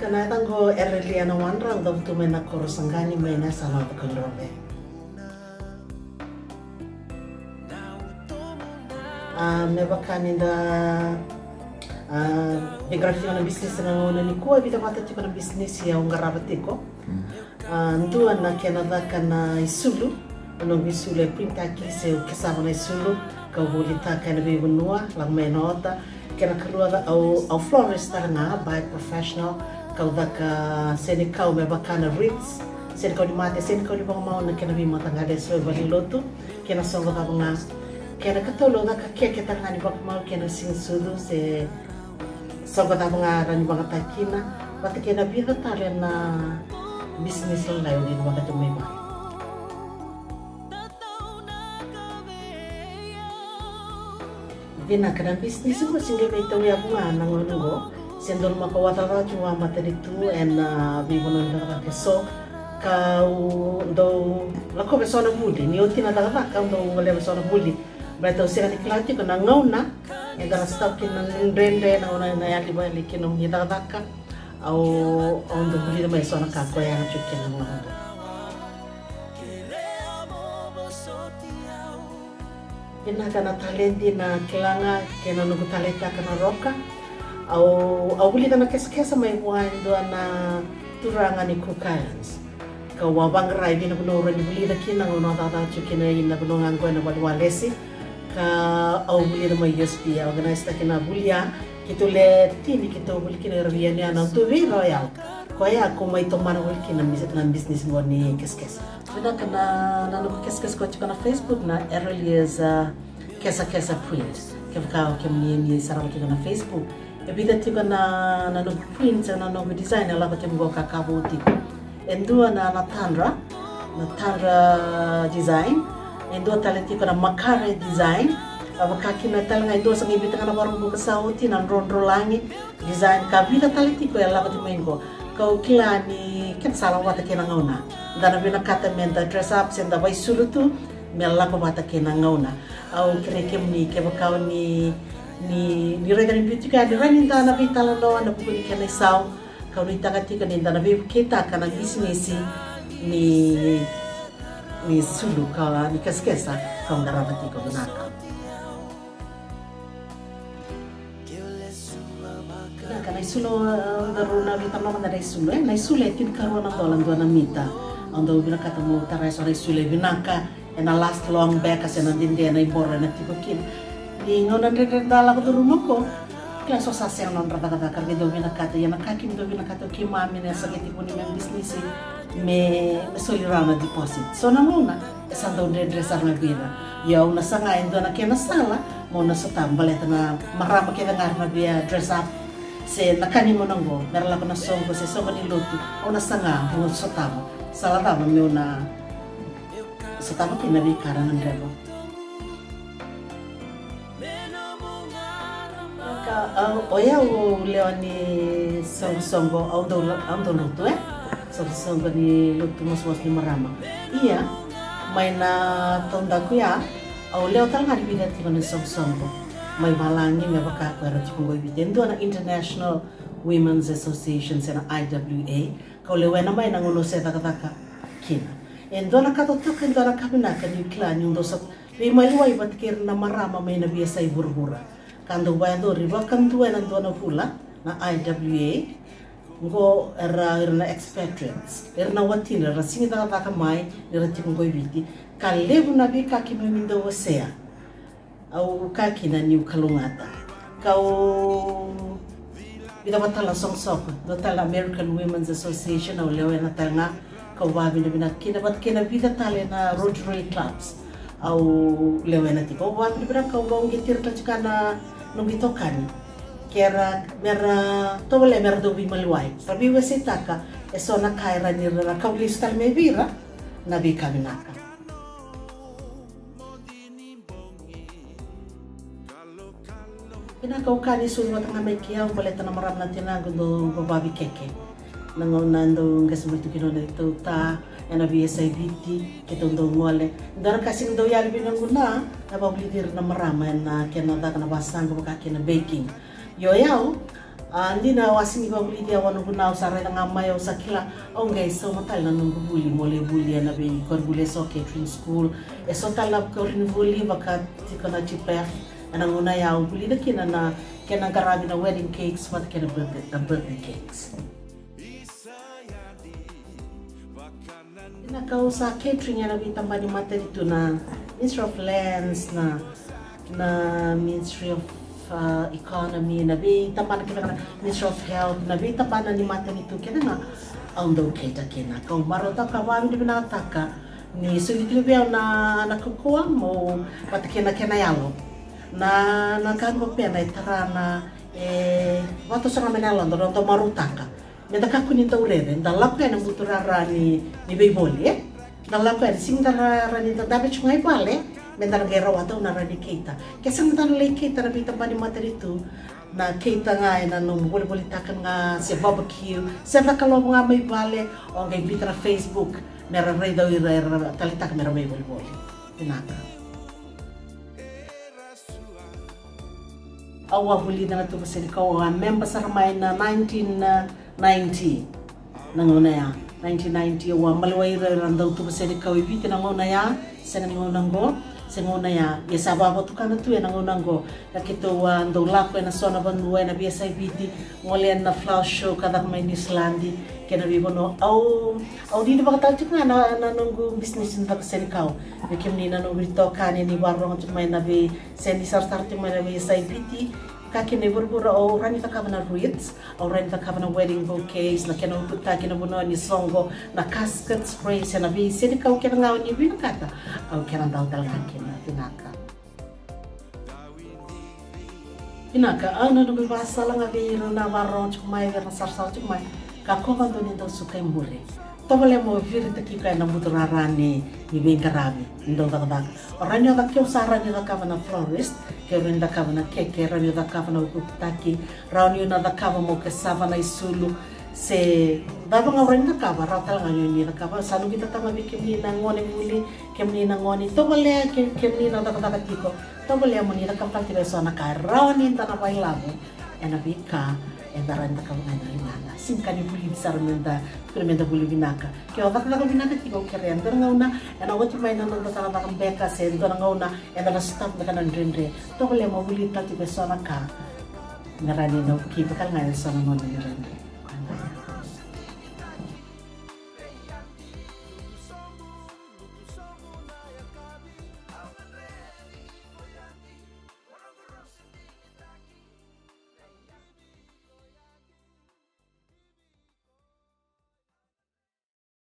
Kana tango Ereliana Wanra ndo tumena korosangani mena sama pekelombe. Mebakani da biografi na bisnis na ngona ni kuwa bita mata tipo na bisnis ya ungarabatiko. Ndua na kenada kana isulu no isulu printa kise ukisaba na isulu ka hulita kana bibunua lang menota kena keluar au florista nga by professional kau daka seni kau mebakana Ritz seni kau di mate seni kau di bang mau na kena bima tangade so bali lotu kena so baka nga kena katolo daka keke tangani bak mau kena sing sudu se so baka nga rani bang takina bata kena bida tale na bisnis lain di baka tumema vina kana bisnis ko singe beito ya bunga nangongo sendol makawatara cuma materi tu en bibono ndaka keso kau do lako besona budi ni otina daga kau do ngole besona budi beto sira ni klati kana ngauna en dara stop kin ndende na ona na yali ba likino ni daga ka au on do budi mai sona ka ko ya chukin ngona ina kana talenti na kelanga kena nugu talenta kana roka au buli kana kesa mai wine do na turangan ni kukans ka wabang rai bina kuno ren buli da kina ngono tata chukina ina kuno ngangko na bali walesi ka au buli da mai USP organize ta kina bulia kitule tini kito buli kina riani ana tu vi royal ko ya ko mai to mana buli kina business ngoni keskes bina kana nanu keskes ko chukana Facebook na earliest kesa print kefka kemni sarang kina Facebook ebida tika na no print na no design ala ko temgo kakabuti endua na Tandra design endua talenti ko na Makare design abakaki na talanga endua sang ibita kana barong buka sauti na ronrolangi design kabila talenti ko ala ko temengo kau kilani ken salah wata kena ngauna dana bina kata menta dress up senda bai sulutu mela ko wata kena ngauna au krekem ni ke bakau ni rega ni beauty ka di rani dana bitala no na buku ni kena sau kau ni tagati ka ni dana bi kita kana business ni sulu ka ni keskesa kau ndarabati ko naka kana isulo daruna bitama kana isulo na isulo tin karona dolan dona mita ando bina kata mo tarai sore isulo binaka ena last long back asena dinde na ibora na tipo kin di ngona ndre dala ko rumah ko kla so sa sen non rada kata karge do bina kata yana kakim do bina kata ki mami na sa kiti puni men business me solirana deposit so na mona esa do ndre sa na bina ya una sanga endo na kena sala mo na sa tambale na marama kena ngarna dia dress up se nakani mo nango merla ko na songo se songo ni lutu ona sanga mo sa tama sala tama me una sa tama kinabi karangan rebo oya o leoni songo aundo lutu songo ni lutu mos ni marama iya maina tonda ku ya au leo tal hari bidat ki ni songo mai malangi me baka ko ra chikungo bitendo na International Women's Association na IWA ko le wena mai na ngono se taka kina endona ka to tukan dona kabina ka ni clan yung dosa be mai wai batkir na marama mai na biasa iburbura kando bayando riba kantu na dona pula na IWA ngo era na expatriates na watina ra singi taka mai ra chikungo biti kalebu na bi ka kimindo wasea au kaki na ni kalungata kau bida batala songsok batala American Women's Association au lewe na tanga kau babi na bina kina bida tale na Rotary clubs au lewe na tipo babi bina kau bong gitir tachkana nungitokani kera mera tole mera do bi malwai tapi wesitaka esona kaira ni ra kau listal me vira na bi kaminaka ina kau kani suruh tengah mekia boleh tanam maram nanti na gundo babi keke nango nando ngas mutu kino na itu ta ena BSIBT kita ndo ngole ndara kasing ndo yali binang guna na bablidir na marama na kena da kana basang ka kena baking yo yao andi na wasing bablidia wanu guna usara na ngamay usakila o guys so matal na nung buli mole buli na be kor buli so catering school e so talab ko rin buli baka tikona chipef ana nguna yao buli na kina na kena garabi na wedding cakes what kena birthday cakes. Na kau sa catering na bitamba ni mata dito na Ministry of Lands na Ministry of Economy na bitamba na kita na Ministry of Health na bitamba na ni mata dito kaya nga ang daw kita kina kau marota ka wami di binataka ni sulit libiyaw na nakukuha mo pati kina yalo na nagkano pena itara na wato sa kami nalong doon marutaka. Meda kakuninta urere, dalap kaya ng buturara ni Bayboli, dalap kaya sing darara ni dapat chungai pale, meda nagera wato na rani kita. Kasi nang lay kita na bita pa ni mata dito na kita nga na nung boli takan nga si barbecue, sa nakalo nga may pale o ngay bita na Facebook, meron ray daw ira talitak meron may boli. Tinaka. Awa huli na ito kasi ikaw member sa ramay na 1990 nanguna ya 1990 wa malway ran daw to kasi ikaw ibiti nanguna ya sa nanguna go sa nguna ya yasaba ba to kana to ya nanguna go kakito wa ndo lako na sona banduwa na BSIBT ngole na flash show kada may Islandi kena bibo no au di ba katal nga na nunggu business nda kasi ikaw kimni na no bito kani ni warong may na bi sendi sartar may na BSIBT kaki ne burbura o rani ta kabana ruits o rani ta kabana wedding bouquets na kena uputa kena buno ni songo na casket sprays na bi sedi kau kena ngau ni bi kata au kena dal kena pinaka ana no bi basala nga bi na warong chumai ver sar chumai ka ko bando ni do sukai mbure to bole mo vir ta ki ka na mudrara ni bengarabi ndo da orani da kyo sarani da kavana florist ke renda kavana keke rani da kavana ukutaki rani na da kava mo ke savana isulu se dava nga renda kava ratal nga ni da kava sanu kita tama bi kemni na ngone muli kemni na ngoni to bole kemni na da tiko to bole mo ni da kava ti reso na ka rani ta na bailabo ena bika endaran da kava na rimana simkani buli sarmenda Kremenda buli binaka. Kaya wak na binaka tiko keren. Dara nga una, ena wati may nanong da kana beka sen. Dara nga una, ena na stop na kanan rinre. To kule mo buli tati besona ka. Narani no kita kal ngayon sa nanong rinre.